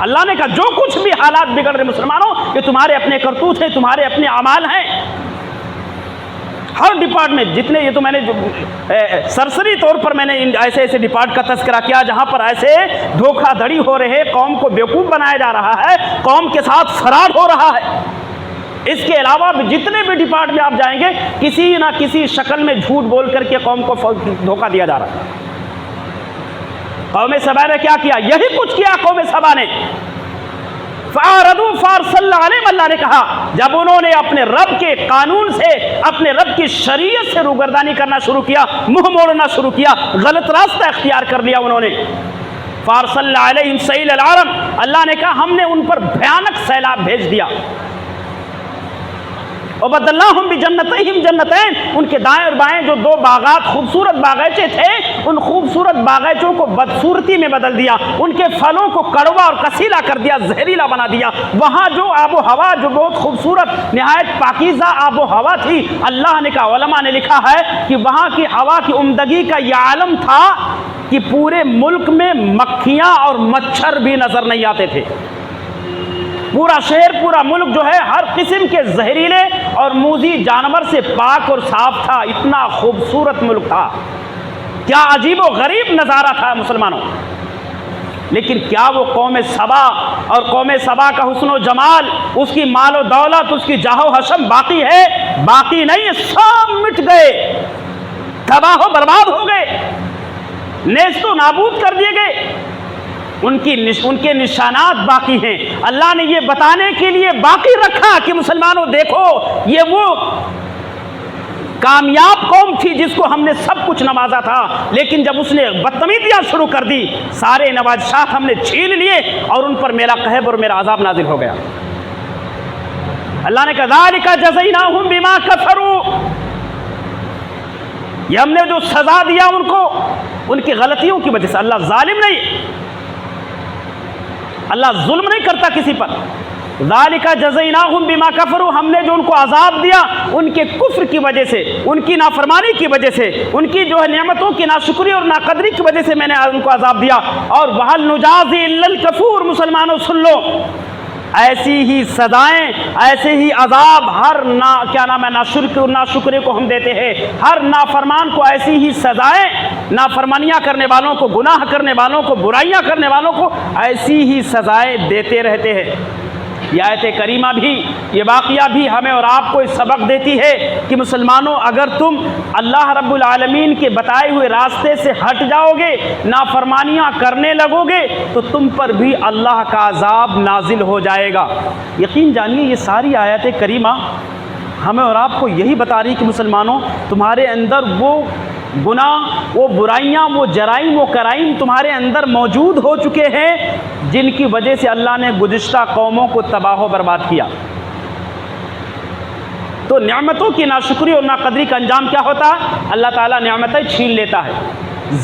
S1: اللہ نے کہا جو کچھ بھی حالات بگڑ رہے مسلمانوں، یہ تمہارے اپنے کرتوت ہیں، تمہارے اپنے اعمال ہیں۔ ہر ڈپارٹمنٹ جتنے، یہ تو میں نے سرسری طور پر میں نے ایسے ڈپارٹ کا تذکرہ کیا جہاں پر ایسے دھوکہ دھڑی ہو رہے، قوم کو بیوقوف بنایا جا رہا ہے، قوم کے ساتھ فراڈ ہو رہا ہے۔ اس کے علاوہ بھی جتنے بھی ڈپارٹ میں آپ جائیں گے، کسی نہ کسی شکل میں جھوٹ بول کر کے قوم کو دھوکہ دیا جا رہا ہے۔ قوم سبا نے کیا کیا؟ یہی کچھ کیا قوم سبا نے۔ فَأَعْرَضُوا فَأَرْسَلْنَا عَلَيْهِمْ، اللہ نے کہا جب انہوں نے اپنے رب کے قانون سے، اپنے رب کی شریعت سے روگردانی کرنا شروع کیا، منہ موڑنا شروع کیا، غلط راستہ اختیار کر لیا انہوں نے، فَأَرْسَلْنَا عَلَيْهِمْ سَيْلَ الْعَرَمْ، اللہ نے کہا ہم نے ان پر بھیانک سیلاب بھیج دیا۔ وَبَدَّلْنَاهُمْ بِجَنَّتَيْهِمْ جَنَّتَيْن، ان کے دائیں اور بائیں جو 2 باغات خوبصورت باغیچے تھے، ان خوبصورت باغیچوں کو بدصورتی میں بدل دیا، ان کے پھلوں کو کڑوا اور کسیلا کر دیا، زہریلا بنا دیا۔ وہاں جو آب و ہوا جو بہت خوبصورت نہایت پاکیزہ آب و ہوا تھی، اللہ نے کہا، علماء نے لکھا ہے کہ وہاں کی ہوا کی عمدگی کا یہ عالم تھا کہ پورے ملک میں مکھیاں اور مچھر بھی نظر نہیں آتے تھے۔ پورا شہر، پورا ملک جو ہے ہر قسم کے زہریلے اور موذی جانور سے پاک اور صاف تھا، اتنا خوبصورت ملک تھا۔ کیا عجیب و غریب نظارہ تھا مسلمانوں۔ لیکن کیا وہ قوم سبا اور قوم سبا کا حسن و جمال، اس کی مال و دولت، اس کی جاہ و حشم باقی ہے؟ باقی نہیں، سب مٹ گئے، تباہ و برباد ہو گئے، نیست و نابود کر دیے گئے۔ ان کے نشانات باقی ہیں۔ اللہ نے یہ بتانے کے لیے باقی رکھا کہ مسلمانوں دیکھو، یہ وہ کامیاب قوم تھی جس کو ہم نے سب کچھ نوازا تھا، لیکن جب اس نے بدتمیزیاں شروع کر دی، سارے نوازشات ہم نے چھین لیے اور ان پر میرا قہر اور میرا عذاب نازل ہو گیا۔ اللہ نے کہا ذالک جزیناہم بما کفروا، یہ ہم نے جو سزا دیا ان کو ان کی غلطیوں کی وجہ سے۔ اللہ ظالم نہیں، اللہ ظلم نہیں کرتا کسی پر۔ ذالک جزیناہم بما کفروا، ہم نے جو ان کو عذاب دیا ان کے کفر کی وجہ سے، ان کی نافرمانی کی وجہ سے، ان کی جو ہے نعمتوں کی ناشکری اور ناقدری کی وجہ سے میں نے ان کو عذاب دیا۔ اور وَهَلْ نُجَازِي إِلَّا الْكَفُورَ، مسلمانوں سن لو، ایسی ہی سزائیں، ایسے ہی عذاب ہر ناشکرے کو ہم دیتے ہیں، ہر نافرمان کو ایسی ہی سزائیں، نافرمانیاں کرنے والوں کو، گناہ کرنے والوں کو، برائیاں کرنے والوں کو ایسی ہی سزائیں دیتے رہتے ہیں۔ یہ آیت کریمہ بھی، یہ واقعہ بھی ہمیں اور آپ کو اس سبق دیتی ہے کہ مسلمانوں اگر تم اللہ رب العالمین کے بتائے ہوئے راستے سے ہٹ جاؤ گے، نافرمانیاں کرنے لگو گے، تو تم پر بھی اللہ کا عذاب نازل ہو جائے گا۔ یقین جانیے یہ ساری آیت کریمہ ہمیں اور آپ کو یہی بتا رہی کہ مسلمانوں تمہارے اندر وہ گناہ، وہ برائیاں، وہ جرائم، وہ کرائم تمہارے اندر موجود ہو چکے ہیں جن کی وجہ سے اللہ نے گزشتہ قوموں کو تباہ و برباد کیا۔ تو نعمتوں کی ناشکری اور ناقدری کا انجام کیا ہوتا ہے؟ اللہ تعالیٰ نعمتیں چھین لیتا ہے،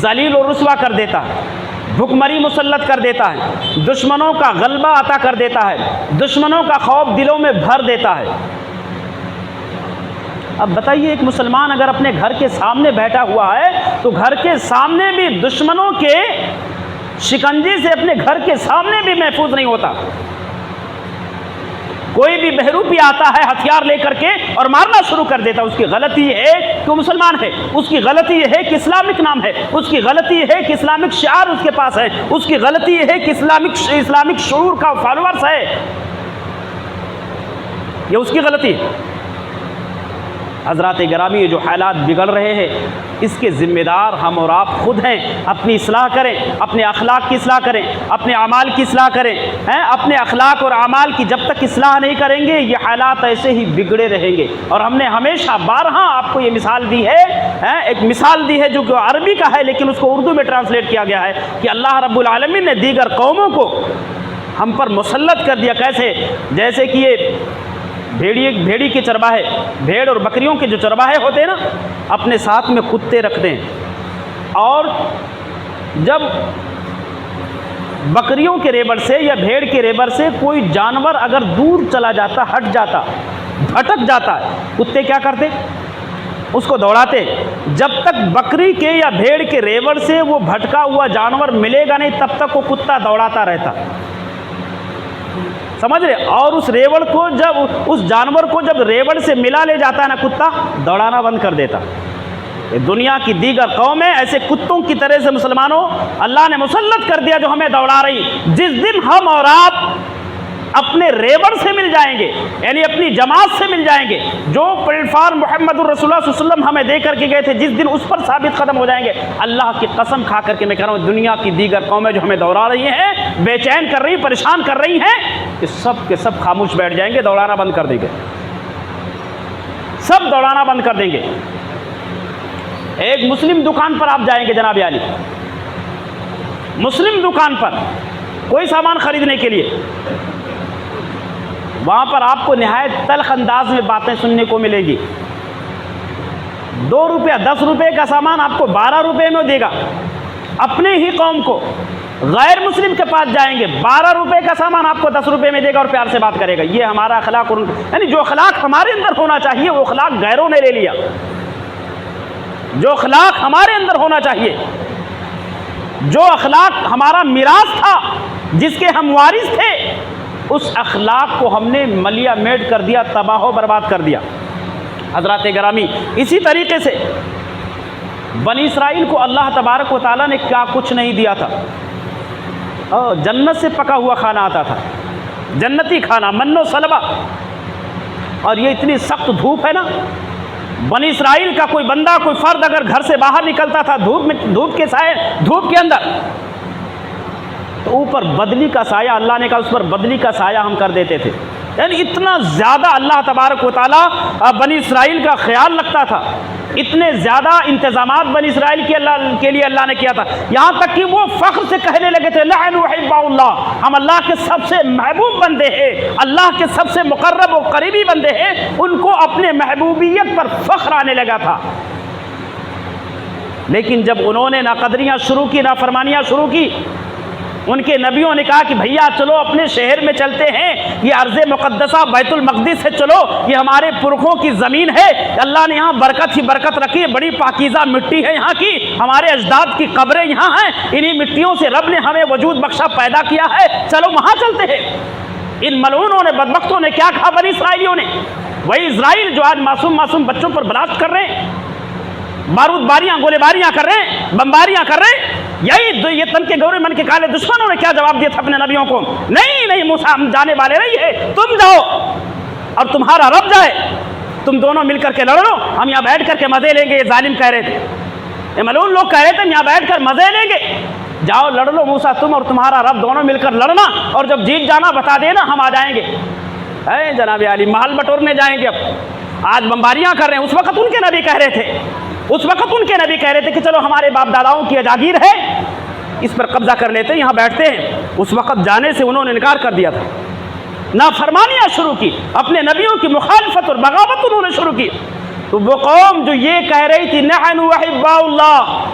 S1: ذلیل اور رسوا کر دیتا ہے۔ بھکمری مسلط کر دیتا ہے، دشمنوں کا غلبہ عطا کر دیتا ہے، دشمنوں کا خوف دلوں میں بھر دیتا ہے۔ اب بتائیے ایک مسلمان اگر اپنے گھر کے سامنے بیٹھا ہوا ہے تو گھر کے سامنے بھی دشمنوں کے شکنجے سے اپنے گھر کے سامنے بھی محفوظ نہیں ہوتا۔ کوئی بھی بہروپی آتا ہے ہتھیار لے کر کے اور مارنا شروع کر دیتا۔ اس کی غلطی یہ ہے کہ وہ مسلمان ہے، اس کی غلطی یہ ہے کہ اسلامک نام ہے، اس کی غلطی یہ ہے کہ اسلامک شعار اس کے پاس ہے، اس کی غلطی یہ ہے کہ اسلامک شعور کا فالوورز ہے، یہ اس کی غلطی ہے۔ حضرات گرامی، یہ جو حالات بگڑ رہے ہیں اس کے ذمہ دار ہم اور آپ خود ہیں۔ اپنی اصلاح کریں، اپنے اخلاق کی اصلاح کریں، اپنے اعمال کی اصلاح کریں۔ اپنے اخلاق اور اعمال کی جب تک اصلاح نہیں کریں گے یہ حالات ایسے ہی بگڑے رہیں گے۔ اور ہم نے ہمیشہ بارہا آپ کو یہ مثال دی ہے، ایک مثال دی ہے جو کہ عربی کا ہے لیکن اس کو اردو میں ٹرانسلیٹ کیا گیا ہے کہ اللہ رب العالمین نے دیگر قوموں کو ہم پر مسلط کر دیا۔ کیسے؟ جیسے کہ یہ بھیڑی کے چرواہے، بھیڑ اور بکریوں کے جو چرواہے ہوتے ہیں نا، اپنے ساتھ میں کتے رکھتے ہیں، اور جب بکریوں کے ریبڑ سے یا بھیڑ کے ریبڑ سے کوئی جانور اگر دور چلا جاتا، ہٹ جاتا، بھٹک جاتا ہے، کتے کیا کرتے؟ اس کو دوڑاتے۔ جب تک بکری کے یا بھیڑ کے ریبڑ سے وہ بھٹکا ہوا جانور ملے گا نہیں تب تک وہ کتا دوڑاتا رہتا، سمجھ رہے؟ اور اس ریوڑ کو جب اس جانور کو جب ریوڑ سے ملا لے جاتا ہے نا کتا، دوڑانا بند کر دیتا۔ دنیا کی دیگر قومیں ایسے کتوں کی طرح سے مسلمانوں اللہ نے مسلط کر دیا جو ہمیں دوڑا رہی۔ جس دن ہم اور آپ اپنے ریوڑ سے مل جائیں گے، یعنی اپنی جماعت سے مل جائیں گے، جو پلیٹ فارم محمد الرسول اللہ صلی اللہ علیہ وسلم ہمیں دے کر کے گئے تھے، جس دن اس پر ثابت قدم ہو جائیں گے، اللہ کی قسم کھا کر کے میں کہہ رہا ہوں دنیا کی دیگر قومیں جو ہمیں دوڑا رہی ہیں، بے چین کر رہی، پریشان کر رہی ہیں، کہ سب کے سب خاموش بیٹھ جائیں گے، دوڑانا بند کر دیں گے، سب دوڑانا بند کر دیں گے۔ ایک مسلم دکان پر آپ جائیں گے جناب عالی، مسلم دکان پر کوئی سامان خریدنے کے لیے، وہاں پر آپ کو نہایت تلخ انداز میں باتیں سننے کو ملے گی۔ 2 روپیہ 10 روپے کا سامان آپ کو 12 روپے میں دے گا۔ اپنے ہی قوم کو غیر مسلم کے پاس جائیں گے، 12 روپے کا سامان آپ کو 10 روپے میں دے گا اور پیار سے بات کرے گا۔ یہ ہمارا اخلاق، یعنی جو اخلاق ہمارے اندر ہونا چاہیے وہ اخلاق غیروں نے لے لیا۔ جو اخلاق ہمارے اندر ہونا چاہیے، جو اخلاق ہمارا میراث تھا، جس کے ہم وارث تھے، اس اخلاق کو ہم نے ملیا میٹ کر دیا، تباہ و برباد کر دیا۔ حضرات گرامی، اسی طریقے سے بنی اسرائیل کو اللہ تبارک و تعالیٰ نے کیا کچھ نہیں دیا تھا۔ جنت سے پکا ہوا کھانا آتا تھا، جنتی کھانا، من و سلوہ۔ اور یہ اتنی سخت دھوپ ہے نا، بنی اسرائیل کا کوئی بندہ، کوئی فرد اگر گھر سے باہر نکلتا تھا دھوپ کے سائے، دھوپ کے اندر، تو اوپر بدلی کا سایہ، اللہ نے کہا اس پر بدلی کا سایہ ہم کر دیتے تھے۔ یعنی اتنا زیادہ اللہ تبارک و تعالیٰ بنی اسرائیل کا خیال رکھتا تھا، اتنے زیادہ انتظامات بنی اسرائیل کے لیے اللہ نے کیا تھا، یہاں تک کہ وہ فخر سے کہنے لگے تھے نحن احباء اللہ، ہم اللہ کے سب سے محبوب بندے ہیں، اللہ کے سب سے مقرب و قریبی بندے ہیں۔ ان کو اپنے محبوبیت پر فخر آنے لگا تھا، لیکن جب انہوں نے ناقدریاں شروع کی، نافرمانیاں شروع کی، ان کے نبیوں نے کہا کہ بھیا چلو اپنے شہر میں چلتے ہیں، یہ ارض مقدسہ بیت المقدس ہے، چلو یہ ہمارے پرکھوں کی زمین ہے، اللہ نے یہاں برکت ہی برکت رکھی ہے، بڑی پاکیزہ مٹی ہے یہاں کی، ہمارے اجداد کی قبریں یہاں ہیں، انہی مٹیوں سے رب نے ہمیں وجود بخشا پیدا کیا ہے، چلو وہاں چلتے ہیں۔ ان ملعونوں نے، بدبختوں نے کیا کہا بنی اسرائیلیوں نے؟ وہی اسرائیل جو آج معصوم بچوں پر بلاسٹ کر رہے ہیں، بارود باریاں، گولے باریاں کر رہے ہیں، بمباریاں کر رہے ہیں، یہی یہ تن کے گورے من کے کالے دشمنوں نے کیا جواب دیا تھا اپنے نبیوں کو؟ نہیں موسیٰ، ہم جانے والے نہیں ہیں، تم جاؤ اور تمہارا رب جائے، تم دونوں مل کر کے لڑ لو، ہم یہاں بیٹھ کر کے مزے لیں گے۔ یہ ظالم کہہ رہے تھے، یہ ملعون لوگ کہہ رہے تھے ہم یہاں بیٹھ کر مزے لیں گے، جاؤ لڑ لو موسیٰ، تم اور تمہارا رب دونوں مل کر لڑنا، اور جب جیت جانا بتا دینا، ہم آ جائیں گے۔ اے جناب علی، محل بٹورنے جائیں گے، اب آج بمباریاں کر رہے ہیں، اس وقت ان کے نبی کہہ رہے تھے، اس وقت ان کے نبی کہہ رہے تھے کہ چلو ہمارے باپ داداؤں کی جاگیر ہے، اس پر قبضہ کر لیتے ہیں، یہاں بیٹھتے ہیں۔ اس وقت جانے سے انہوں نے انکار کر دیا تھا، نافرمانیاں شروع کی، اپنے نبیوں کی مخالفت اور بغاوت انہوں نے شروع کی۔ تو وہ قوم جو یہ کہہ رہی تھی نحن احباء اللہ،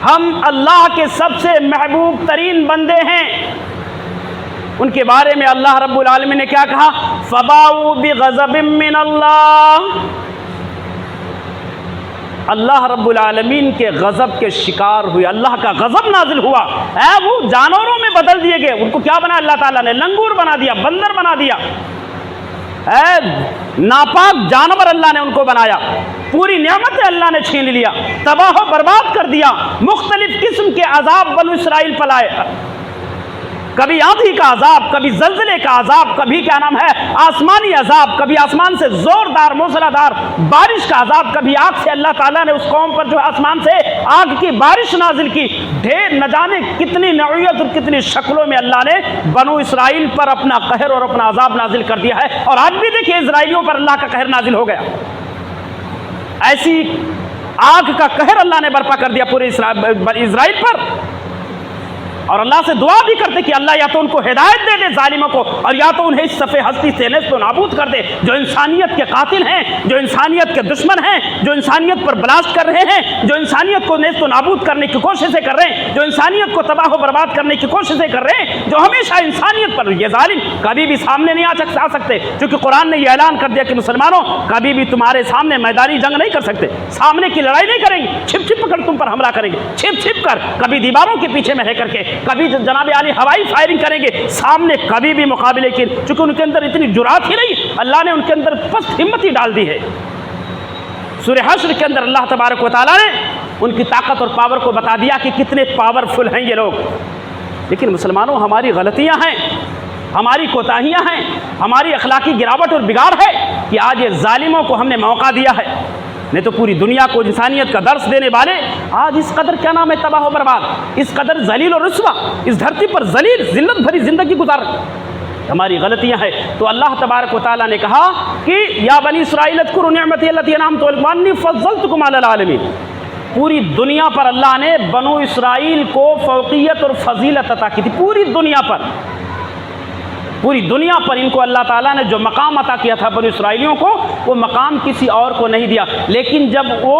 S1: ہم اللہ کے سب سے محبوب ترین بندے ہیں۔ ان کے بارے میں اللہ رب العالمین نے کیا کہا؟ فَبَاءُوا بِغَضَبٍ مِّنَ اللَّهِ، اللہ رب العالمین کے غضب کے شکار ہوئے، اللہ کا غضب نازل ہوا۔ وہ جانوروں میں بدل دیے گئے، ان کو کیا بنا اللہ تعالیٰ نے؟ لنگور بنا دیا، بندر بنا دیا، ناپاک جانور اللہ نے ان کو بنایا، پوری نعمتیں اللہ نے چھین لیا، تباہ و برباد کر دیا، مختلف قسم کے عذاب بنو اسرائیل پر لائے، کبھی آندھی کا عذاب، کبھی زلزلے کا عذاب، کبھی کیا نام ہے آسمانی عذاب، کبھی آسمان سے زوردار موسلادھار بارش کا عذاب، کبھی آگ سے اللہ تعالیٰ نے اس قوم پر جو آسمان سے آگ کی بارش نازل کی۔ ڈھیر نہ جانے کتنی نوعیت اور کتنی شکلوں میں اللہ نے بنو اسرائیل پر اپنا قہر اور اپنا عذاب نازل کر دیا ہے، اور آج بھی دیکھیں اسرائیلیوں پر اللہ کا قہر نازل ہو گیا، ایسی آگ کا قہر اللہ نے برپا کر دیا پورے اسرائیل پر۔ اور اللہ سے دعا بھی کرتے کہ اللہ یا تو ان کو ہدایت دے دے ظالموں کو، اور یا تو انہیں اس صفحے ہستی سے نیست و نابود کر دے، جو انسانیت کے قاتل ہیں، جو انسانیت کے دشمن ہیں، جو انسانیت پر بلاسٹ کر رہے ہیں، جو انسانیت کو نیست و نابود کرنے کی کوششیں کر رہے ہیں، جو انسانیت کو تباہ و برباد کرنے کی کوششیں کر رہے ہیں، جو ہمیشہ انسانیت پر، یہ ظالم کبھی بھی سامنے نہیں آ سکتے، کیونکہ قرآن نے یہ اعلان کر دیا کہ مسلمانوں کبھی بھی تمہارے سامنے میدانی جنگ نہیں کر سکتے، سامنے کی لڑائی نہیں کریں گے، چھپ چھپ کر تم پر حملہ کریں گے، چھپ چھپ کر، کبھی دیواروں کے پیچھے میں رہ کر کے، کبھی جناب عالی ہوائی فائرنگ کریں گے، سامنے کبھی بھی مقابلے کی، چونکہ ان کے اندر اتنی جرات ہی نہیں، اللہ نے ان کے اندر پست ہمت ہی ڈال دی ہے۔ سورہ حشر کے اندر اللہ تبارک و تعالیٰ نے ان کی طاقت اور پاور کو بتا دیا کہ کتنے پاورفل ہیں یہ لوگ۔ لیکن مسلمانوں، ہماری غلطیاں ہیں، ہماری کوتاہیاں ہیں، ہماری اخلاقی گراوٹ اور بگاڑ ہے کہ آج یہ ظالموں کو ہم نے موقع دیا ہے، نہیں تو پوری دنیا کو انسانیت کا درس دینے والے آج اس قدر کیا نام ہے تباہ و برباد، اس قدر ذلیل و رسوا، اس دھرتی پر ذلیل ذلت بھری زندگی گزار رہے ہیں، ہماری غلطیاں ہیں۔ تو اللہ تبارک و تعالیٰ نے کہا کہ یا بنی اسرائیل اذکروا نعمتی التی انعمت علیکم وانی فضلتکم علی العالمین، پوری دنیا پر اللہ نے بنو اسرائیل کو فوقیت اور فضیلت عطا کی تھی، پوری دنیا پر، پوری دنیا پر ان کو اللہ تعالیٰ نے جو مقام عطا کیا تھا بنو اسرائیلیوں کو، وہ مقام کسی اور کو نہیں دیا۔ لیکن جب وہ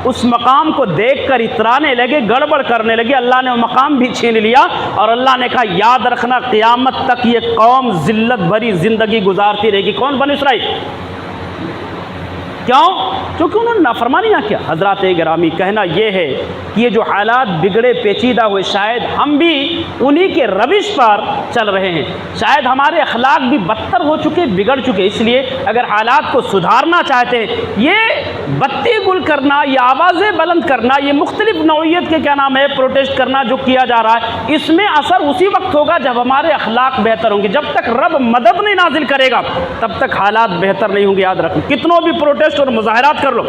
S1: اس مقام کو دیکھ کر اترانے لگے، گڑبڑ کرنے لگے، اللہ نے وہ مقام بھی چھین لیا، اور اللہ نے کہا یاد رکھنا قیامت تک یہ قوم ذلت بھری زندگی گزارتی رہے گی۔ کون؟ بنو اسرائیل۔ کیوں؟ کیونکہ انہوں نے نافرمانیاں کیا۔ حضرات گرامی، کہنا یہ ہے کہ یہ جو حالات بگڑے پیچیدہ ہوئے، شاید ہم بھی انہی کے روش پر چل رہے ہیں، شاید ہمارے اخلاق بھی بدتر ہو چکے، بگڑ چکے۔ اس لیے اگر حالات کو سدھارنا چاہتے ہیں، یہ بتی گل کرنا، یہ آوازیں بلند کرنا، یہ مختلف نوعیت کے کیا نام ہے پروٹیسٹ کرنا جو کیا جا رہا ہے، اس میں اثر اسی وقت ہوگا جب ہمارے اخلاق بہتر ہوں گے۔ جب تک رب مدد نہیں نازل کرے گا تب تک حالات بہتر نہیں ہوں گے۔ یاد رکھیں، کتنوں بھی پروٹیسٹ اور مظاہرات کر لو،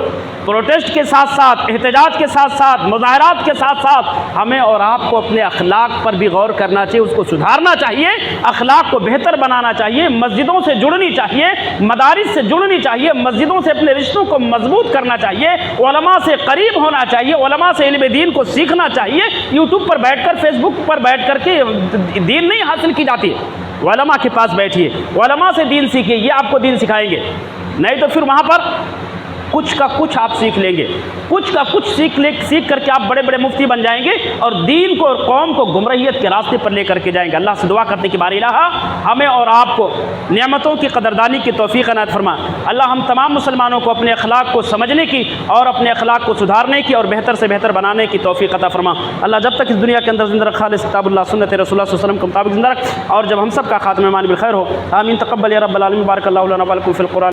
S1: پروٹیسٹ کے ساتھ ساتھ، احتجاج کے ساتھ ساتھ، مظاہرات کے ساتھ ساتھ ہمیں اور آپ کو اپنے اخلاق پر بھی غور کرنا چاہیے، اس کو سدھارنا چاہیے، اخلاق کو بہتر بنانا چاہیے، مسجدوں سے جڑنی چاہیے، مدارس سے جڑنی چاہیے، مسجدوں سے اپنے رشتوں کو مضبوط کرنا چاہیے، علماء سے قریب ہونا چاہیے، علماء سے علم دین کو سیکھنا چاہیے۔ یوٹیوب پر بیٹھ کر، فیس بک پر بیٹھ کر کے دین نہیں حاصل کی جاتی ہے، علماء کے پاس بیٹھیے، علماء سے دین سیکھیے، یہ آپ کو دین سکھائیں گے، نہیں تو پھر وہاں پر کچھ کا کچھ آپ سیکھ لیں گے، کچھ کا کچھ سیکھ کر کے آپ بڑے بڑے مفتی بن جائیں گے اور دین کو اور قوم کو گمراہیت کے راستے پر لے کر کے جائیں گے۔ اللہ سے دعا کرتے کہ باری الہ ہمیں اور آپ کو نعمتوں کی قدردانی کی توفیق عنایت فرما۔ اللہ ہم تمام مسلمانوں کو اپنے اخلاق کو سمجھنے کی اور اپنے اخلاق کو سدھارنے کی اور بہتر سے بہتر بنانے کی توفیق عطا فرما۔ اللہ جب تک اس دنیا کے اندر زندہ رکھ، خالص کتاب اللہ سنت رسول اللہ صلی اللہ علیہ وسلم کے مطابق زندہ رکھ، اور جب ہم سب کا خاتمہ ایمان بالخیر ہو، آمین۔ تقبل یا رب العالمین، بارک اللہ لنا و لکم فی القرآن۔